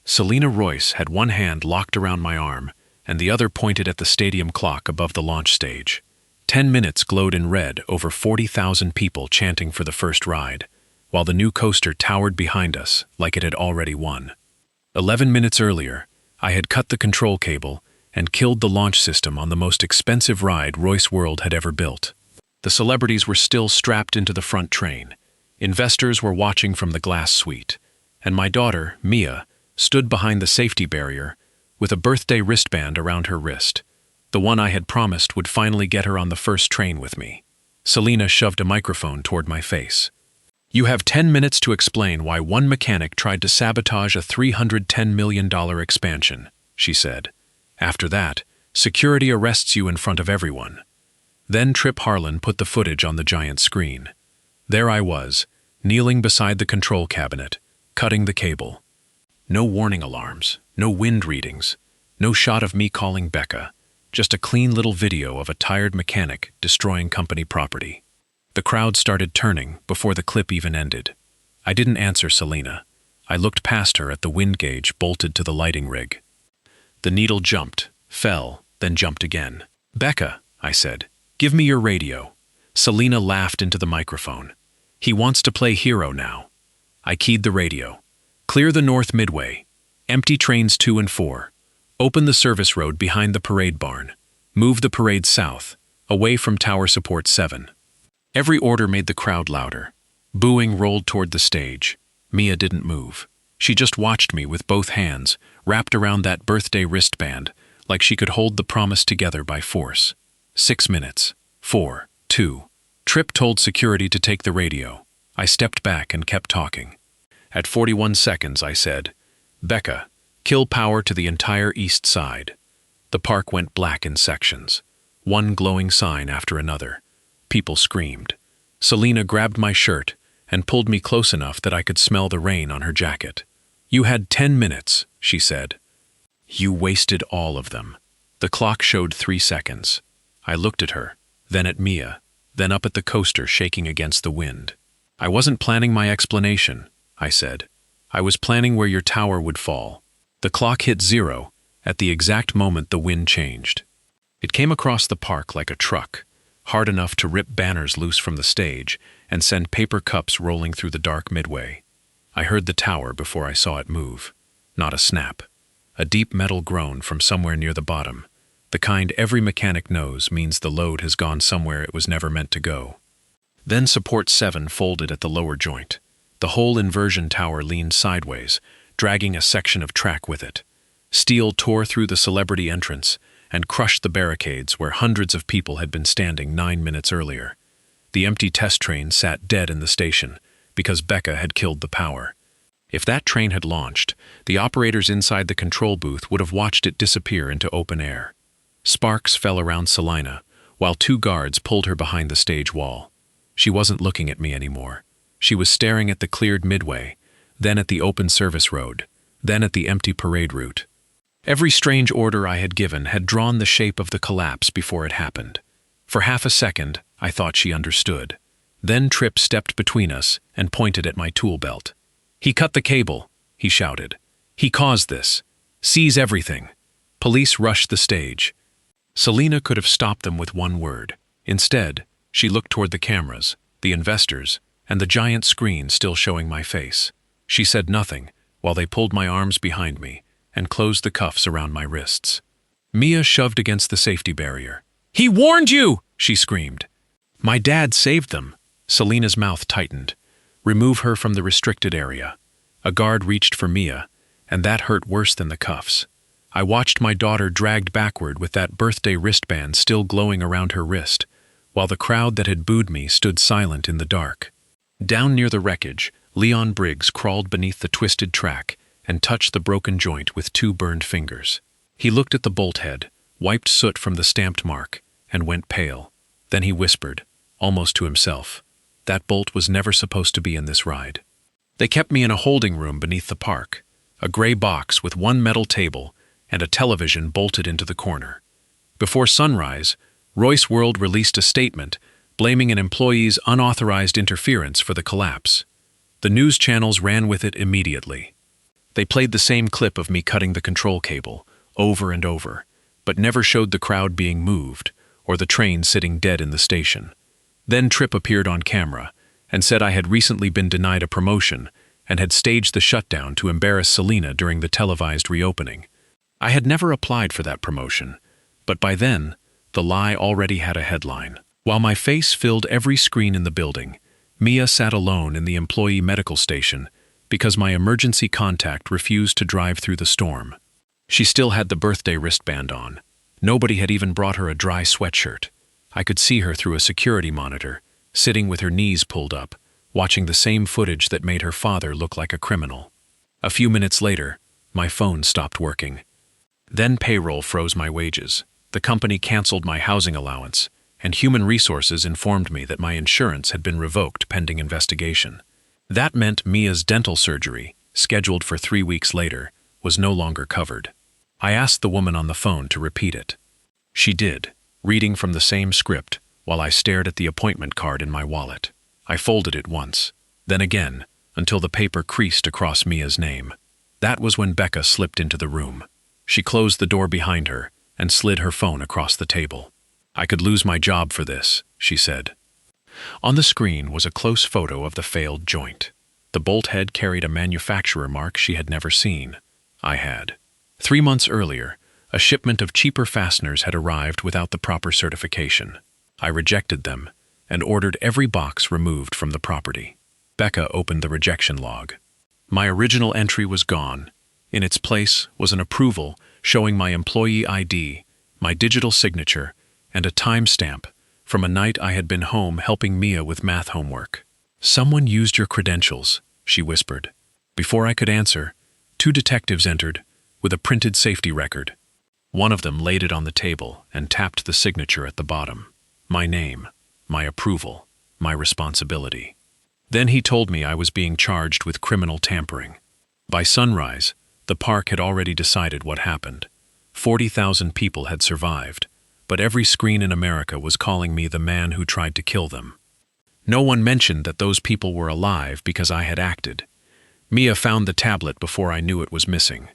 Selena Royce had one hand locked around my arm and the other pointed at the stadium clock above the launch stage. 10 minutes glowed in red over 40,000 people chanting for the first ride, while the new coaster towered behind us like it had already won. 11 minutes earlier, I had cut the control cable and killed the launch system on the most expensive ride Royce World had ever built. The celebrities were still strapped into the front train. Investors were watching from the glass suite, and my daughter, Mia, stood behind the safety barrier with a birthday wristband around her wrist, the one I had promised would finally get her on the first train with me. Selena shoved a microphone toward my face. "You have 10 minutes to explain why one mechanic tried to sabotage a $310 million expansion," she said. "After that, security arrests you in front of everyone." Then Trip Harlan put the footage on the giant screen. There I was, kneeling beside the control cabinet, cutting the cable. No warning alarms, no wind readings, no shot of me calling Becca, just a clean little video of a tired mechanic destroying company property. The crowd started turning before the clip even ended. I didn't answer Selena. I looked past her at the wind gauge bolted to the lighting rig. The needle jumped, fell, then jumped again. "Becca," I said, "give me your radio." Selena laughed into the microphone. "He wants to play hero now." I keyed the radio. "Clear the North Midway. Empty trains 2 and 4. Open the service road behind the parade barn. Move the parade south, away from Tower Support 7. Every order made the crowd louder. Booing rolled toward the stage. Mia didn't move. She just watched me with both hands, wrapped around that birthday wristband, like she could hold the promise together by force. 6 minutes. 4, 2. Trip told security to take the radio. I stepped back and kept talking. At 41 seconds, I said, "Becca, kill power to the entire east side." The park went black in sections. One glowing sign after another. People screamed. Selena grabbed my shirt and pulled me close enough that I could smell the rain on her jacket. "You had 10 minutes, she said. "You wasted all of them." The clock showed 3 seconds. I looked at her, then at Mia, then up at the coaster shaking against the wind. "I wasn't planning my explanation," I said. "I was planning where your tower would fall." The clock hit 0 at the exact moment the wind changed. It came across the park like a truck, hard enough to rip banners loose from the stage and send paper cups rolling through the dark midway. I heard the tower before I saw it move. Not a snap. A deep metal groan from somewhere near the bottom, the kind every mechanic knows means the load has gone somewhere it was never meant to go. Then Support 7 folded at the lower joint. The whole inversion tower leaned sideways, dragging a section of track with it. Steel tore through the celebrity entrance and crushed the barricades where hundreds of people had been standing 9 minutes earlier. The empty test train sat dead in the station because Becca had killed the power. If that train had launched, the operators inside the control booth would have watched it disappear into open air. Sparks fell around Selena, while 2 guards pulled her behind the stage wall. She wasn't looking at me anymore. She was staring at the cleared midway, then at the open service road, then at the empty parade route. Every strange order I had given had drawn the shape of the collapse before it happened. For half a second, I thought she understood. Then Trip stepped between us and pointed at my tool belt. "He cut the cable," he shouted. "He caused this. Seize everything." Police rushed the stage. Selena could have stopped them with one word. Instead, she looked toward the cameras, the investors, and the giant screen still showing my face. She said nothing while they pulled my arms behind me and closed the cuffs around my wrists. Mia shoved against the safety barrier. "He warned you!" she screamed. "My dad saved them." Selena's mouth tightened. "Remove her from the restricted area." A guard reached for Mia, and that hurt worse than the cuffs. I watched my daughter dragged backward with that birthday wristband still glowing around her wrist, while the crowd that had booed me stood silent in the dark. Down near the wreckage, Leon Briggs crawled beneath the twisted track and touched the broken joint with 2 burned fingers. He looked at the bolt head, wiped soot from the stamped mark, and went pale. Then he whispered, almost to himself, "That bolt was never supposed to be in this ride." They kept me in a holding room beneath the park, a gray box with 1 metal table and a television bolted into the corner. Before sunrise, Royce World released a statement blaming an employee's unauthorized interference for the collapse. The news channels ran with it immediately. They played the same clip of me cutting the control cable, over and over, but never showed the crowd being moved or the train sitting dead in the station. Then Tripp appeared on camera and said I had recently been denied a promotion and had staged the shutdown to embarrass Selena during the televised reopening. I had never applied for that promotion, but by then, the lie already had a headline. While my face filled every screen in the building, Mia sat alone in the employee medical station because my emergency contact refused to drive through the storm. She still had the birthday wristband on. Nobody had even brought her a dry sweatshirt. I could see her through a security monitor, sitting with her knees pulled up, watching the same footage that made her father look like a criminal. A few minutes later, my phone stopped working. Then payroll froze my wages. The company canceled my housing allowance, and Human Resources informed me that my insurance had been revoked pending investigation. That meant Mia's dental surgery, scheduled for 3 weeks later, was no longer covered. I asked the woman on the phone to repeat it. She did, reading from the same script while I stared at the appointment card in my wallet. I folded it once, then again, until the paper creased across Mia's name. That was when Becca slipped into the room. She closed the door behind her and slid her phone across the table. "I could lose my job for this," she said. On the screen was a close photo of the failed joint. The bolt head carried a manufacturer mark she had never seen. I had. 3 months earlier, a shipment of cheaper fasteners had arrived without the proper certification. I rejected them and ordered every box removed from the property. Becca opened the rejection log. My original entry was gone. In its place was an approval showing my employee ID, my digital signature, and a timestamp from a night I had been home helping Mia with math homework. "Someone used your credentials," she whispered. Before I could answer, 2 detectives entered with a printed safety record. One of them laid it on the table and tapped the signature at the bottom. My name, my approval, my responsibility. Then he told me I was being charged with criminal tampering. By sunrise, the park had already decided what happened. 40,000 people had survived, but every screen in America was calling me the man who tried to kill them. No one mentioned that those people were alive because I had acted. Mia found the tablet before I knew it was missing.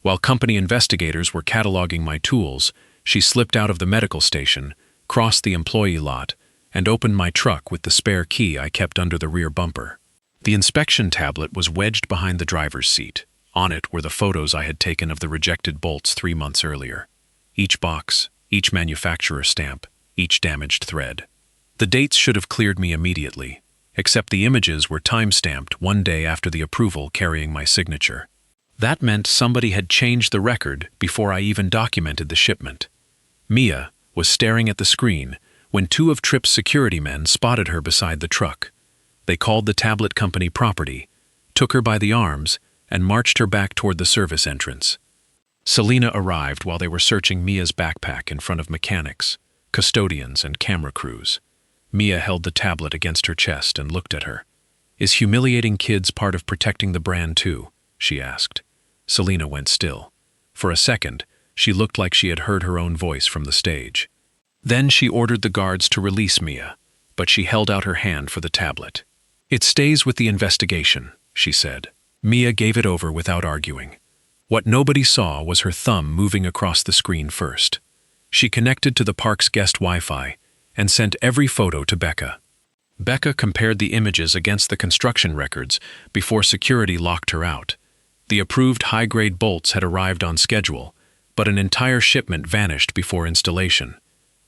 While company investigators were cataloging my tools, she slipped out of the medical station, crossed the employee lot, and opened my truck with the spare key I kept under the rear bumper. The inspection tablet was wedged behind the driver's seat. On it were the photos I had taken of the rejected bolts 3 months earlier. Each box, each manufacturer stamp, each damaged thread. The dates should have cleared me immediately, except the images were time-stamped 1 day after the approval carrying my signature. That meant somebody had changed the record before I even documented the shipment. Mia was staring at the screen when 2 of Tripp's security men spotted her beside the truck. They called the tablet company property, took her by the arms, and marched her back toward the service entrance. Selena arrived while they were searching Mia's backpack in front of mechanics, custodians, and camera crews. Mia held the tablet against her chest and looked at her. "Is humiliating kids part of protecting the brand too?" she asked. Selena went still. For a second, she looked like she had heard her own voice from the stage. Then she ordered the guards to release Mia, but she held out her hand for the tablet. "It stays with the investigation," she said. Mia gave it over without arguing. What nobody saw was her thumb moving across the screen first. She connected to the park's guest Wi-Fi and sent every photo to Becca. Becca compared the images against the construction records before security locked her out. The approved high-grade bolts had arrived on schedule, but an entire shipment vanished before installation.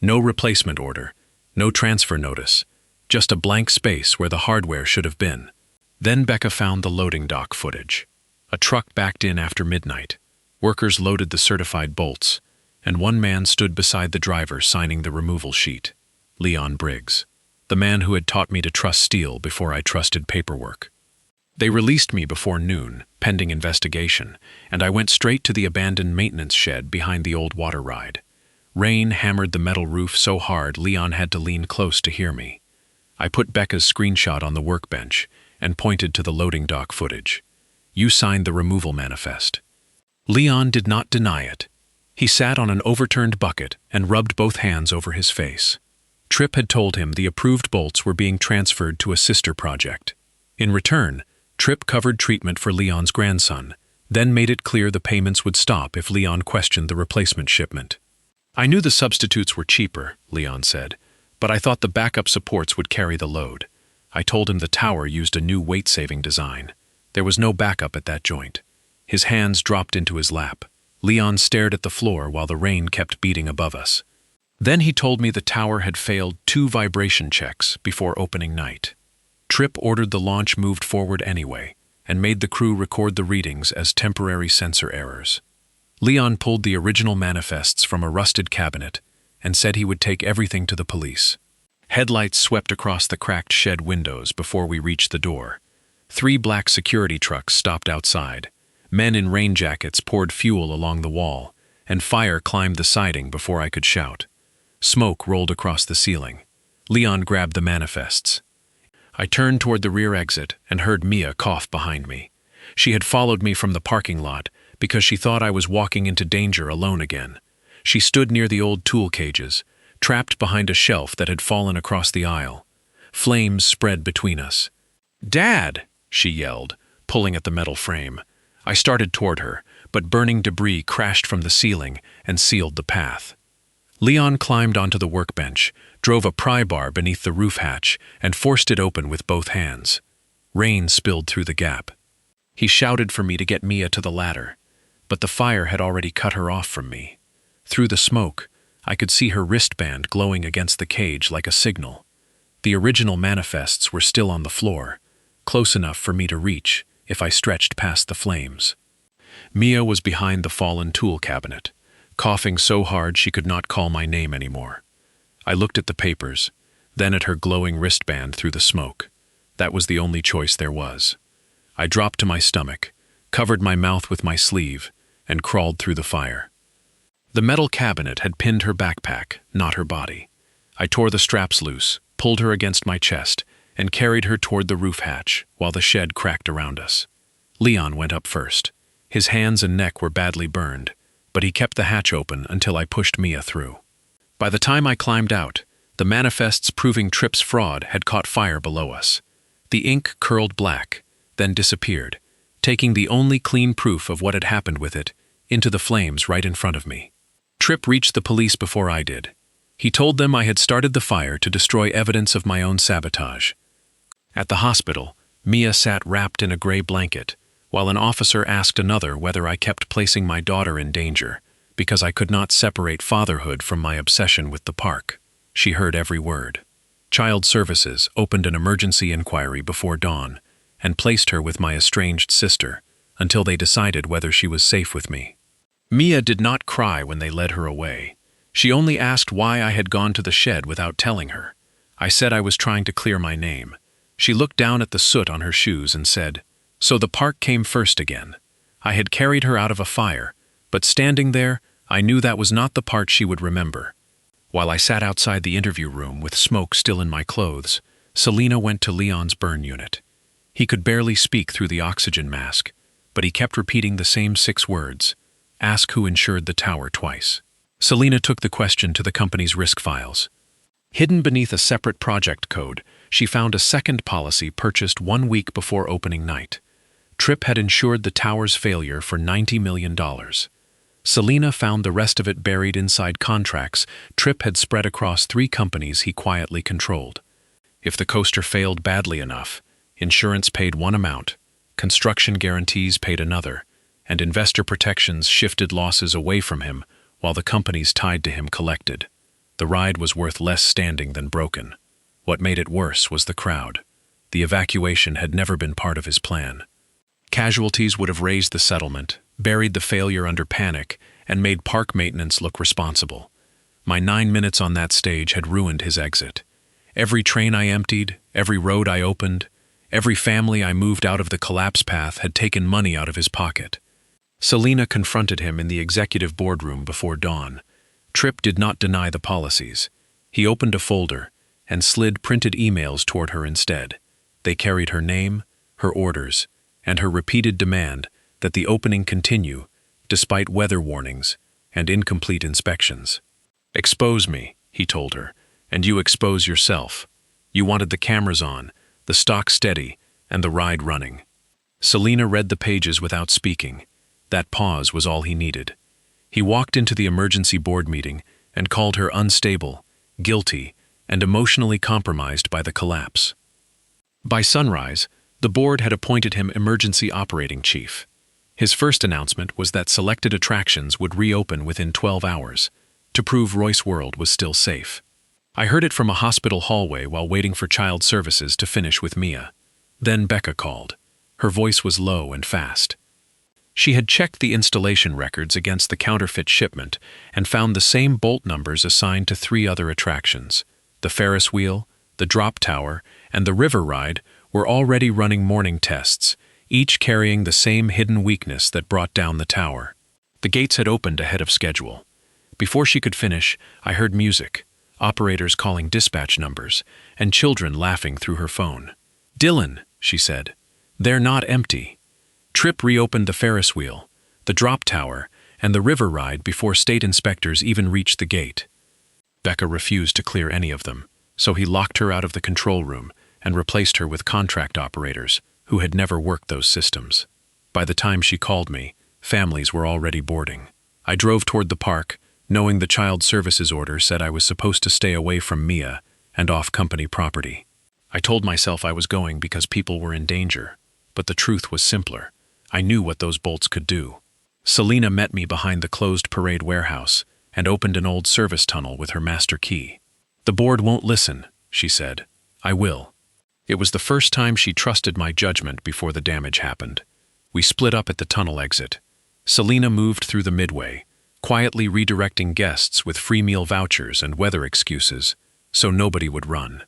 No replacement order, no transfer notice, just a blank space where the hardware should have been. Then Becca found the loading dock footage. A truck backed in after midnight. Workers loaded the certified bolts, and one man stood beside the driver signing the removal sheet. Leon Briggs, the man who had taught me to trust steel before I trusted paperwork. They released me before noon, pending investigation, and I went straight to the abandoned maintenance shed behind the old water ride. Rain hammered the metal roof so hard Leon had to lean close to hear me. I put Becca's screenshot on the workbench and pointed to the loading dock footage. "You signed the removal manifest." Leon did not deny it. He sat on an overturned bucket and rubbed both hands over his face. Tripp had told him the approved bolts were being transferred to a sister project. In return, Tripp covered treatment for Leon's grandson, then made it clear the payments would stop if Leon questioned the replacement shipment. I knew the substitutes were cheaper, Leon said, but I thought the backup supports would carry the load. I told him the tower used a new weight-saving design. There was no backup at that joint. His hands dropped into his lap. Leon stared at the floor while the rain kept beating above us. Then he told me the tower had failed 2 vibration checks before opening night. Tripp ordered the launch moved forward anyway, and made the crew record the readings as temporary sensor errors. Leon pulled the original manifests from a rusted cabinet and said he would take everything to the police. Headlights swept across the cracked shed windows before we reached the door. 3 black security trucks stopped outside. Men in rain jackets poured fuel along the wall, and fire climbed the siding before I could shout. Smoke rolled across the ceiling. Leon grabbed the manifests. I turned toward the rear exit and heard Mia cough behind me. She had followed me from the parking lot because she thought I was walking into danger alone again. She stood near the old tool cages, trapped behind a shelf that had fallen across the aisle. Flames spread between us. "Dad!" she yelled, pulling at the metal frame. I started toward her, but burning debris crashed from the ceiling and sealed the path. Leon climbed onto the workbench, drove a pry bar beneath the roof hatch, and forced it open with both hands. Rain spilled through the gap. He shouted for me to get Mia to the ladder, but the fire had already cut her off from me. Through the smoke, I could see her wristband glowing against the cage like a signal. The original manifests were still on the floor, close enough for me to reach if I stretched past the flames. Mia was behind the fallen tool cabinet, coughing so hard she could not call my name anymore. I looked at the papers, then at her glowing wristband through the smoke. That was the only choice there was. I dropped to my stomach, covered my mouth with my sleeve, and crawled through the fire. The metal cabinet had pinned her backpack, not her body. I tore the straps loose, pulled her against my chest, and carried her toward the roof hatch while the shed cracked around us. Leon went up first. His hands and neck were badly burned, but he kept the hatch open until I pushed Mia through. By the time I climbed out, the manifests proving Tripp's fraud had caught fire below us. The ink curled black, then disappeared, taking the only clean proof of what had happened with it into the flames right in front of me. Tripp reached the police before I did. He told them I had started the fire to destroy evidence of my own sabotage. At the hospital, Mia sat wrapped in a gray blanket, while an officer asked another whether I kept placing my daughter in danger, because I could not separate fatherhood from my obsession with the park. She heard every word. Child Services opened an emergency inquiry before dawn and placed her with my estranged sister until they decided whether she was safe with me. Mia did not cry when they led her away. She only asked why I had gone to the shed without telling her. I said I was trying to clear my name. She looked down at the soot on her shoes and said, "So the park came first again." I had carried her out of a fire, but standing there, I knew that was not the part she would remember. While I sat outside the interview room with smoke still in my clothes, Selena went to Leon's burn unit. He could barely speak through the oxygen mask, but he kept repeating the same 6 words, "Ask who insured the tower," twice. Selena took the question to the company's risk files. Hidden beneath a separate project code, she found a second policy purchased 1 week before opening night. Tripp had insured the tower's failure for $90 million. Selena found the rest of it buried inside contracts Tripp had spread across 3 companies he quietly controlled. If the coaster failed badly enough, insurance paid one amount, construction guarantees paid another, and investor protections shifted losses away from him while the companies tied to him collected. The ride was worth less standing than broken. What made it worse was the crowd. The evacuation had never been part of his plan. Casualties would have raised the settlement, buried the failure under panic, and made park maintenance look responsible. My 9 minutes on that stage had ruined his exit. Every train I emptied, every road I opened, every family I moved out of the collapse path had taken money out of his pocket. Selena confronted him in the executive boardroom before dawn. Tripp did not deny the policies. He opened a folder and slid printed emails toward her instead. They carried her name, her orders, and her repeated demand that the opening continue despite weather warnings and incomplete inspections. "Expose me," he told her, "and you expose yourself. You wanted the cameras on, the stock steady, and the ride running." Selena read the pages without speaking. That pause was all he needed. He walked into the emergency board meeting and called her unstable, guilty, and emotionally compromised by the collapse. By sunrise, the board had appointed him emergency operating chief. His first announcement was that selected attractions would reopen within 12 hours, to prove Royce World was still safe. I heard it from a hospital hallway while waiting for child services to finish with Mia. Then Becca called. Her voice was low and fast. She had checked the installation records against the counterfeit shipment and found the same bolt numbers assigned to 3 other attractions. The Ferris wheel, the drop tower, and the river ride were already running morning tests, each carrying the same hidden weakness that brought down the tower. The gates had opened ahead of schedule. Before she could finish, I heard music, operators calling dispatch numbers, and children laughing through her phone. "Dylan," she said, "they're not empty." Tripp reopened the Ferris wheel, the drop tower, and the river ride before state inspectors even reached the gate. Becca refused to clear any of them, so he locked her out of the control room and replaced her with contract operators who had never worked those systems. By the time she called me, families were already boarding. I drove toward the park, knowing the child services order said I was supposed to stay away from Mia and off company property. I told myself I was going because people were in danger, but the truth was simpler. I knew what those bolts could do. Selena met me behind the closed parade warehouse and opened an old service tunnel with her master key. "The board won't listen," she said. "I will." It was the first time she trusted my judgment before the damage happened. We split up at the tunnel exit. Selena moved through the midway, quietly redirecting guests with free meal vouchers and weather excuses, so nobody would run.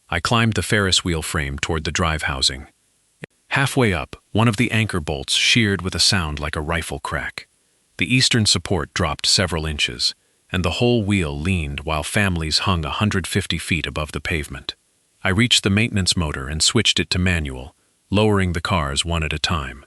I climbed the Ferris wheel frame toward the drive housing. Halfway up, one of the anchor bolts sheared with a sound like a rifle crack. The eastern support dropped several inches, and the whole wheel leaned while families hung 150 feet above the pavement. I reached the maintenance motor and switched it to manual, lowering the cars one at a time.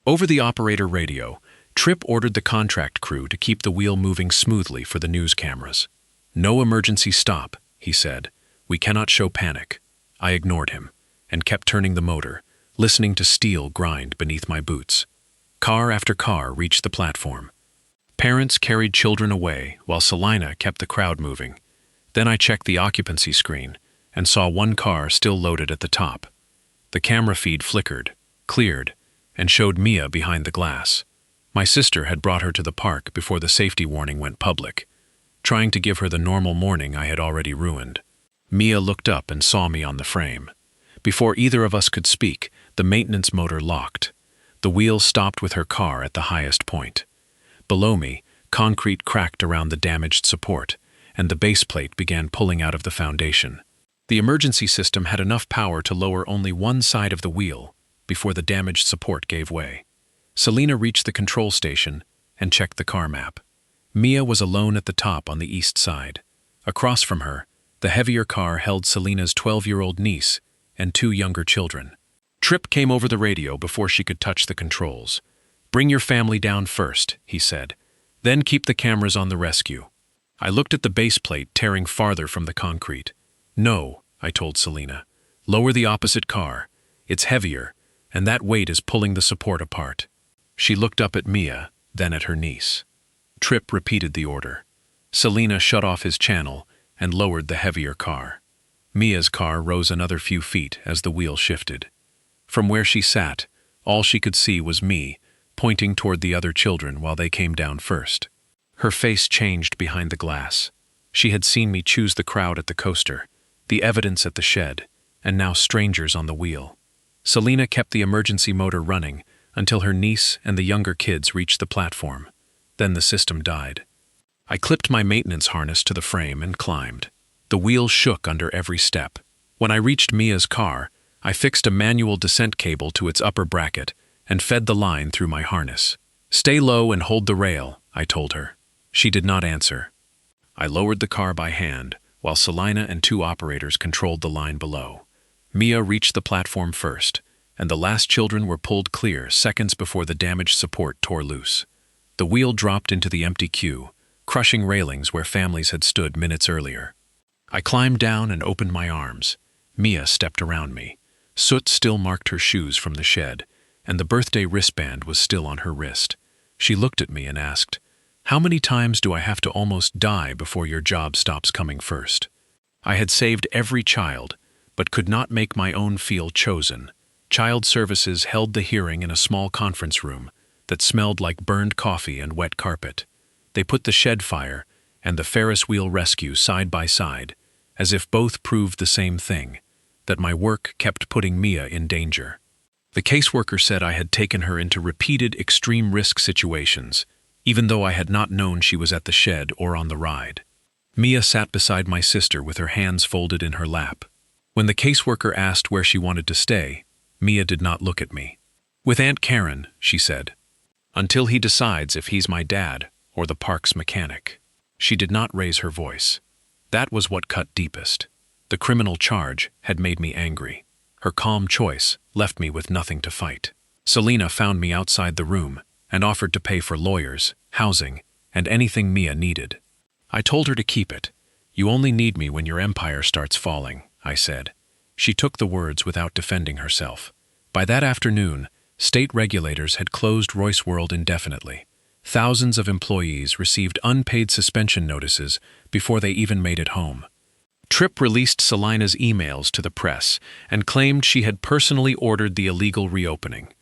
Over the operator radio, Tripp ordered the contract crew to keep the wheel moving smoothly for the news cameras. "No emergency stop," he said. "We cannot show panic." I ignored him and kept turning the motor, listening to steel grind beneath my boots. Car after car reached the platform. Parents carried children away while Selena kept the crowd moving. Then I checked the occupancy screen and saw one car still loaded at the top. The camera feed flickered, cleared, and showed Mia behind the glass. My sister had brought her to the park before the safety warning went public, trying to give her the normal morning I had already ruined. Mia looked up and saw me on the frame. Before either of us could speak, the maintenance motor locked. The wheel stopped with her car at the highest point. Below me, concrete cracked around the damaged support, and the base plate began pulling out of the foundation. The emergency system had enough power to lower only one side of the wheel before the damaged support gave way. Selena reached the control station and checked the car map. Mia was alone at the top on the east side. Across from her, the heavier car held Selena's 12-year-old niece and 2 younger children. Tripp came over the radio before she could touch the controls. "Bring your family down first," he said. "Then keep the cameras on the rescue." I looked at the base plate tearing farther from the concrete. "No," I told Selena. "Lower the opposite car. It's heavier, and that weight is pulling the support apart." She looked up at Mia, then at her niece. Tripp repeated the order. Selena shut off his channel and lowered the heavier car. Mia's car rose another few feet as the wheel shifted. From where she sat, all she could see was me, pointing toward the other children while they came down first. Her face changed behind the glass. She had seen me choose the crowd at the coaster, the evidence at the shed, and now strangers on the wheel. Selena kept the emergency motor running until her niece and the younger kids reached the platform. Then the system died. I clipped my maintenance harness to the frame and climbed. The wheel shook under every step. When I reached Mia's car, I fixed a manual descent cable to its upper bracket and fed the line through my harness. "Stay low and hold the rail," I told her. She did not answer. I lowered the car by hand, while Selena and 2 operators controlled the line below. Mia reached the platform first, and the last children were pulled clear seconds before the damaged support tore loose. The wheel dropped into the empty queue, crushing railings where families had stood minutes earlier. I climbed down and opened my arms. Mia stepped around me. Soot still marked her shoes from the shed, and the birthday wristband was still on her wrist. She looked at me and asked, "How many times do I have to almost die before your job stops coming first?" I had saved every child, but could not make my own feel chosen. Child Services held the hearing in a small conference room that smelled like burned coffee and wet carpet. They put the shed fire and the Ferris wheel rescue side by side, as if both proved the same thing, that my work kept putting Mia in danger. The caseworker said I had taken her into repeated extreme risk situations, even though I had not known she was at the shed or on the ride. Mia sat beside my sister with her hands folded in her lap. When the caseworker asked where she wanted to stay, Mia did not look at me. "With Aunt Karen," she said, "until he decides if he's my dad or the park's mechanic." She did not raise her voice. That was what cut deepest. The criminal charge had made me angry. Her calm choice left me with nothing to fight. Selena found me outside the room and offered to pay for lawyers, housing, and anything Mia needed. I told her to keep it. "You only need me when your empire starts falling," I said. She took the words without defending herself. By that afternoon, state regulators had closed Royce World indefinitely. Thousands of employees received unpaid suspension notices before they even made it home. Tripp released Selena's emails to the press and claimed she had personally ordered the illegal reopening.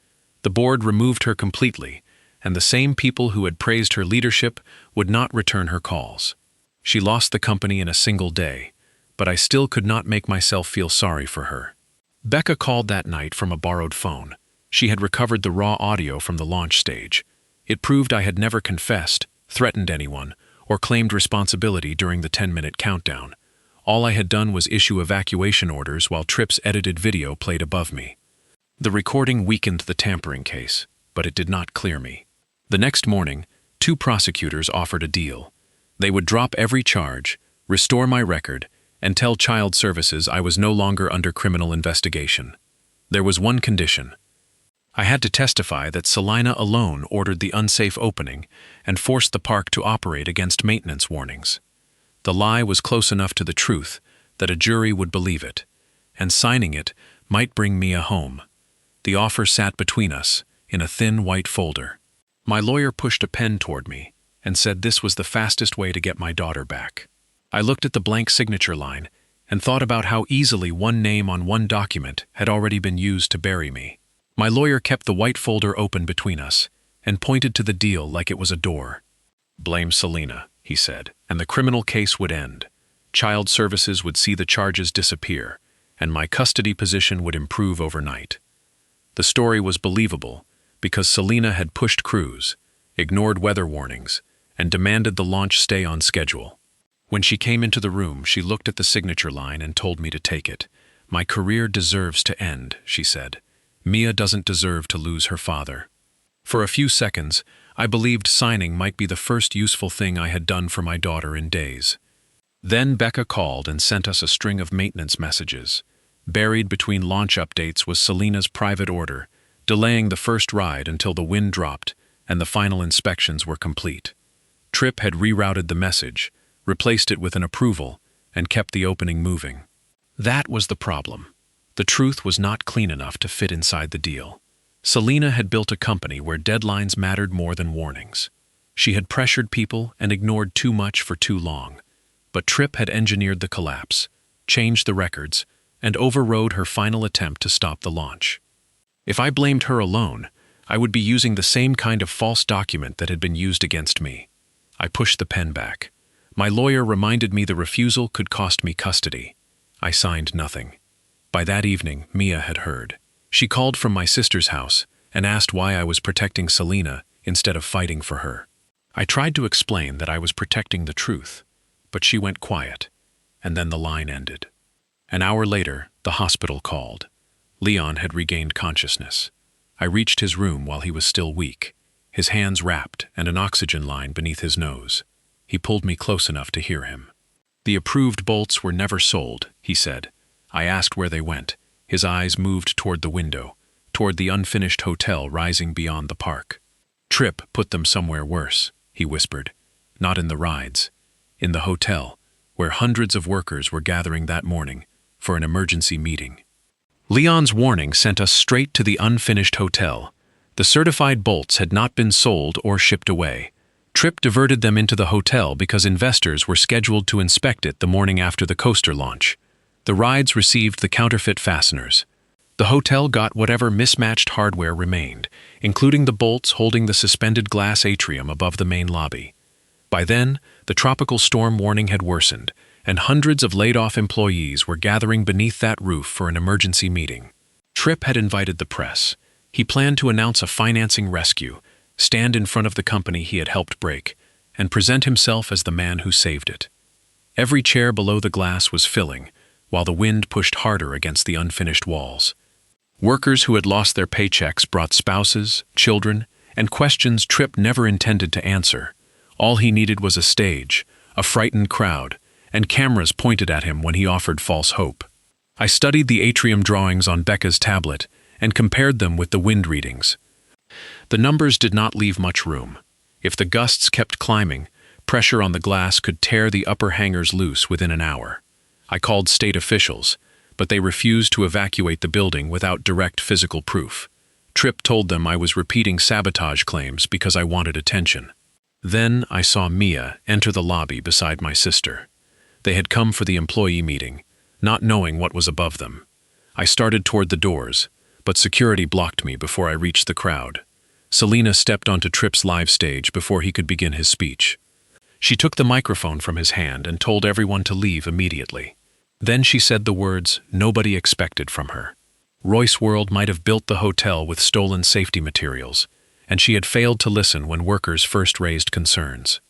The board removed her completely, and the same people who had praised her leadership would not return her calls. She lost the company in a single day, but I still could not make myself feel sorry for her. Becca called that night from a borrowed phone. She had recovered the raw audio from the launch stage. It proved I had never confessed, threatened anyone, or claimed responsibility during the 10-minute countdown. All I had done was issue evacuation orders while Tripp's edited video played above me. The recording weakened the tampering case, but it did not clear me. The next morning, 2 prosecutors offered a deal. They would drop every charge, restore my record, and tell Child Services I was no longer under criminal investigation. There was one condition. I had to testify that Selena alone ordered the unsafe opening and forced the park to operate against maintenance warnings. The lie was close enough to the truth that a jury would believe it, and signing it might bring Mia home. The offer sat between us, in a thin white folder. My lawyer pushed a pen toward me and said this was the fastest way to get my daughter back. I looked at the blank signature line and thought about how easily one name on one document had already been used to bury me. My lawyer kept the white folder open between us and pointed to the deal like it was a door. "Blame Selena," he said, "and the criminal case would end. Child Services would see the charges disappear, and my custody position would improve overnight." The story was believable because Selena had pushed crews, ignored weather warnings, and demanded the launch stay on schedule. When she came into the room, she looked at the signature line and told me to take it. "My career deserves to end," she said. "Mia doesn't deserve to lose her father." For a few seconds, I believed signing might be the first useful thing I had done for my daughter in days. Then Becca called and sent us a string of maintenance messages. Buried between launch updates was Selena's private order, delaying the first ride until the wind dropped and the final inspections were complete. Tripp had rerouted the message, replaced it with an approval, and kept the opening moving. That was the problem. The truth was not clean enough to fit inside the deal. Selena had built a company where deadlines mattered more than warnings. She had pressured people and ignored too much for too long. But Tripp had engineered the collapse, changed the records, and overrode her final attempt to stop the launch. If I blamed her alone, I would be using the same kind of false document that had been used against me. I pushed the pen back. My lawyer reminded me the refusal could cost me custody. I signed nothing. By that evening, Mia had heard. She called from my sister's house and asked why I was protecting Selena instead of fighting for her. I tried to explain that I was protecting the truth, but she went quiet, and then the line ended. An hour later, the hospital called. Leon had regained consciousness. I reached his room while he was still weak, his hands wrapped and an oxygen line beneath his nose. He pulled me close enough to hear him. "The approved bolts were never sold," he said. I asked where they went. His eyes moved toward the window, toward the unfinished hotel rising beyond the park. "Tripp put them somewhere worse," he whispered. "Not in the rides. In the hotel, where hundreds of workers were gathering that morning for an emergency meeting." Leon's warning sent us straight to the unfinished hotel. The certified bolts had not been sold or shipped away. Tripp diverted them into the hotel because investors were scheduled to inspect it the morning after the coaster launch. The rides received the counterfeit fasteners. The hotel got whatever mismatched hardware remained, including the bolts holding the suspended glass atrium above the main lobby. By then, the tropical storm warning had worsened, and hundreds of laid-off employees were gathering beneath that roof for an emergency meeting. Tripp had invited the press. He planned to announce a financing rescue, stand in front of the company he had helped break, and present himself as the man who saved it. Every chair below the glass was filling, while the wind pushed harder against the unfinished walls. Workers who had lost their paychecks brought spouses, children, and questions Tripp never intended to answer. All he needed was a stage, a frightened crowd, and cameras pointed at him when he offered false hope. I studied the atrium drawings on Becca's tablet and compared them with the wind readings. The numbers did not leave much room. If the gusts kept climbing, pressure on the glass could tear the upper hangars loose within an hour. I called state officials, but they refused to evacuate the building without direct physical proof. Tripp told them I was repeating sabotage claims because I wanted attention. Then I saw Mia enter the lobby beside my sister. They had come for the employee meeting, not knowing what was above them. I started toward the doors, but security blocked me before I reached the crowd. Selena stepped onto Tripp's live stage before he could begin his speech. She took the microphone from his hand and told everyone to leave immediately. Then she said the words nobody expected from her. Royce World might have built the hotel with stolen safety materials, and she had failed to listen when workers first raised concerns.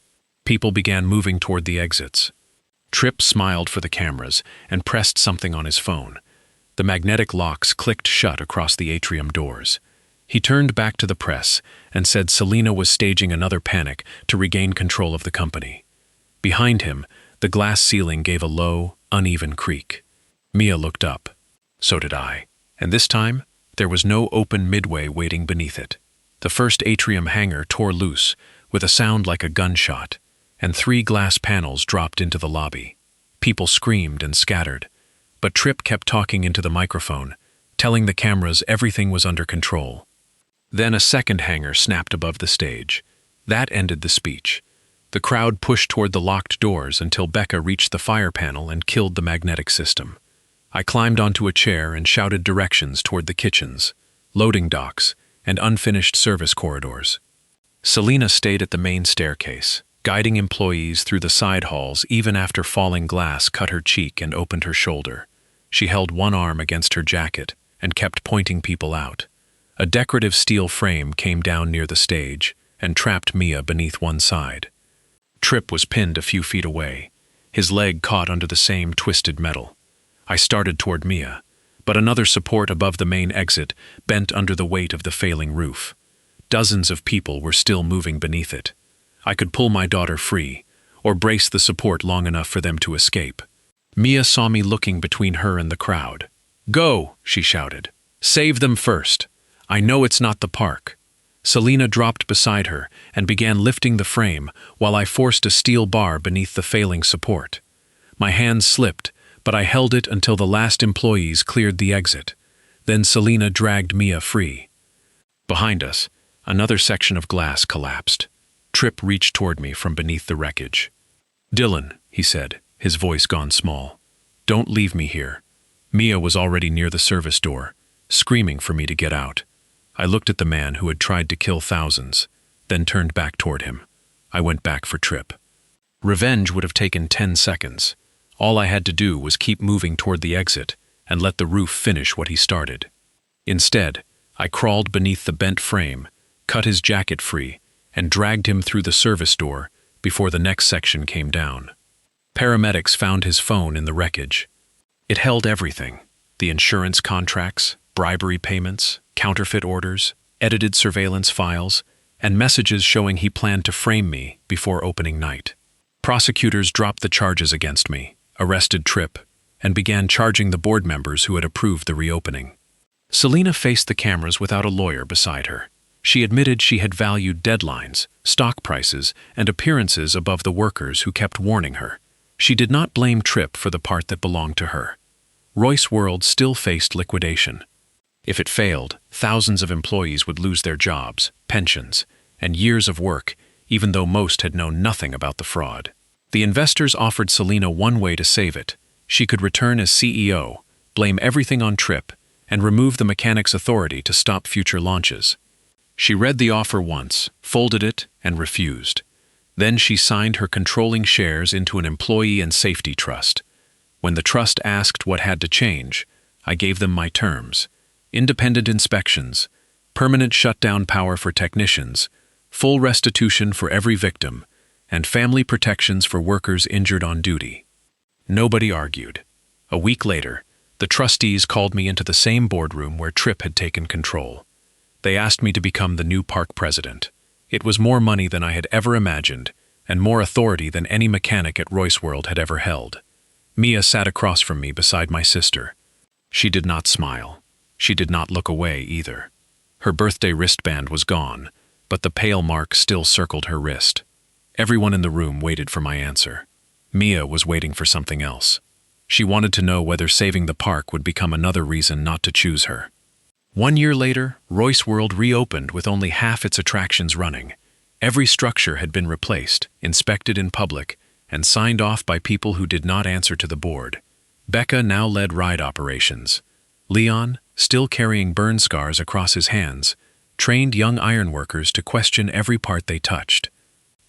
People began moving toward the exits. Tripp smiled for the cameras and pressed something on his phone. The magnetic locks clicked shut across the atrium doors. He turned back to the press and said Selena was staging another panic to regain control of the company. Behind him, the glass ceiling gave a low, uneven creak. Mia looked up. So did I. And this time, there was no open midway waiting beneath it. The first atrium hangar tore loose, with a sound like a gunshot, and 3 glass panels dropped into the lobby. People screamed and scattered, but Tripp kept talking into the microphone, telling the cameras everything was under control. Then a second hangar snapped above the stage. That ended the speech. The crowd pushed toward the locked doors until Becca reached the fire panel and killed the magnetic system. I climbed onto a chair and shouted directions toward the kitchens, loading docks, and unfinished service corridors. Selena stayed at the main staircase, guiding employees through the side halls even after falling glass cut her cheek and opened her shoulder. She held one arm against her jacket and kept pointing people out. A decorative steel frame came down near the stage and trapped Mia beneath one side. Tripp was pinned a few feet away, his leg caught under the same twisted metal. I started toward Mia, but another support above the main exit bent under the weight of the failing roof. Dozens of people were still moving beneath it. I could pull my daughter free, or brace the support long enough for them to escape. Mia saw me looking between her and the crowd. "Go!" she shouted. "Save them first. I know it's not the park." Selena dropped beside her and began lifting the frame while I forced a steel bar beneath the failing support. My hands slipped, but I held it until the last employees cleared the exit. Then Selena dragged Mia free. Behind us, another section of glass collapsed. Tripp reached toward me from beneath the wreckage. "Dylan," he said, his voice gone small. "Don't leave me here." Mia was already near the service door, screaming for me to get out. I looked at the man who had tried to kill thousands, then turned back toward him. I went back for Tripp. Revenge would have taken 10 seconds. All I had to do was keep moving toward the exit and let the roof finish what he started. Instead, I crawled beneath the bent frame, cut his jacket free, and dragged him through the service door before the next section came down. Paramedics found his phone in the wreckage. It held everything: the insurance contracts, bribery payments, counterfeit orders, edited surveillance files, and messages showing he planned to frame me before opening night. Prosecutors dropped the charges against me, arrested Tripp, and began charging the board members who had approved the reopening. Selena faced the cameras without a lawyer beside her. She admitted she had valued deadlines, stock prices, and appearances above the workers who kept warning her. She did not blame Tripp for the part that belonged to her. Royce World still faced liquidation. If it failed, thousands of employees would lose their jobs, pensions, and years of work, even though most had known nothing about the fraud. The investors offered Selena one way to save it. She could return as CEO, blame everything on Tripp, and remove the mechanic's authority to stop future launches. She read the offer once, folded it, and refused. Then she signed her controlling shares into an employee and safety trust. When the trust asked what had to change, I gave them my terms: independent inspections, permanent shutdown power for technicians, full restitution for every victim, and family protections for workers injured on duty. Nobody argued. A week later, the trustees called me into the same boardroom where Tripp had taken control. They asked me to become the new park president. It was more money than I had ever imagined, and more authority than any mechanic at Royce World had ever held. Mia sat across from me beside my sister. She did not smile. She did not look away either. Her birthday wristband was gone, but the pale mark still circled her wrist. Everyone in the room waited for my answer. Mia was waiting for something else. She wanted to know whether saving the park would become another reason not to choose her. 1 year later, Royce World reopened with only half its attractions running. Every structure had been replaced, inspected in public, and signed off by people who did not answer to the board. Becca now led ride operations. Leon, still carrying burn scars across his hands, trained young ironworkers to question every part they touched.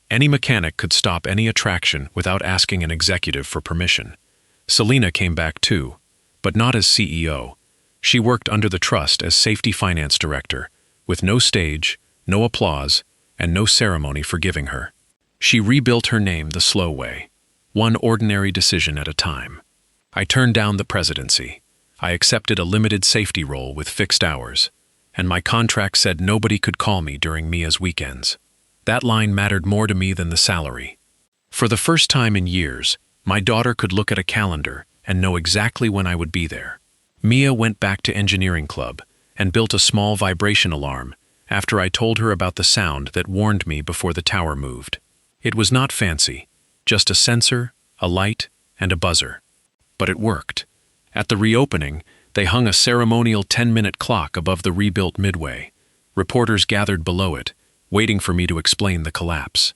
Any mechanic could stop any attraction without asking an executive for permission. Selena came back too, but not as CEO. She worked under the trust as safety finance director, with no stage, no applause, and no ceremony for giving her. She rebuilt her name the slow way, one ordinary decision at a time. I turned down the presidency. I accepted a limited safety role with fixed hours, and my contract said nobody could call me during Mia's weekends. That line mattered more to me than the salary. For the first time in years, my daughter could look at a calendar and know exactly when I would be there. Mia went back to engineering club and built a small vibration alarm after I told her about the sound that warned me before the tower moved. It was not fancy, just a sensor, a light, and a buzzer. But it worked. At the reopening, they hung a ceremonial 10-minute clock above the rebuilt midway. Reporters gathered below it, waiting for me to explain the collapse.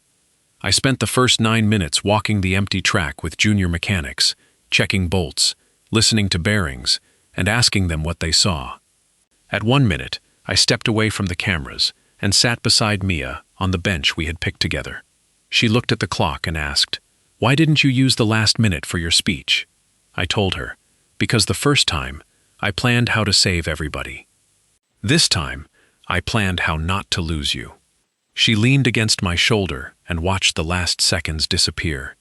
I spent the first 9 minutes walking the empty track with junior mechanics, checking bolts, listening to bearings, and asking them what they saw. At 1 minute, I stepped away from the cameras and sat beside Mia on the bench we had picked together. She looked at the clock and asked, "Why didn't you use the last minute for your speech?" I told her, "Because the first time, I planned how to save everybody. This time, I planned how not to lose you." She leaned against my shoulder and watched the last seconds disappear.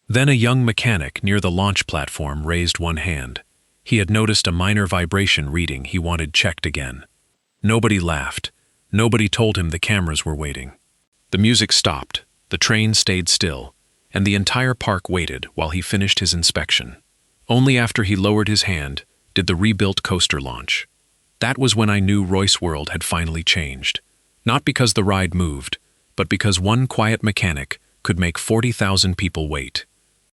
Then a young mechanic near the launch platform raised one hand. He had noticed a minor vibration reading he wanted checked again. Nobody laughed. Nobody told him the cameras were waiting. The music stopped, the train stayed still, and the entire park waited while he finished his inspection. Only after he lowered his hand did the rebuilt coaster launch. That was when I knew Royce World had finally changed. Not because the ride moved, but because one quiet mechanic could make 40,000 people wait.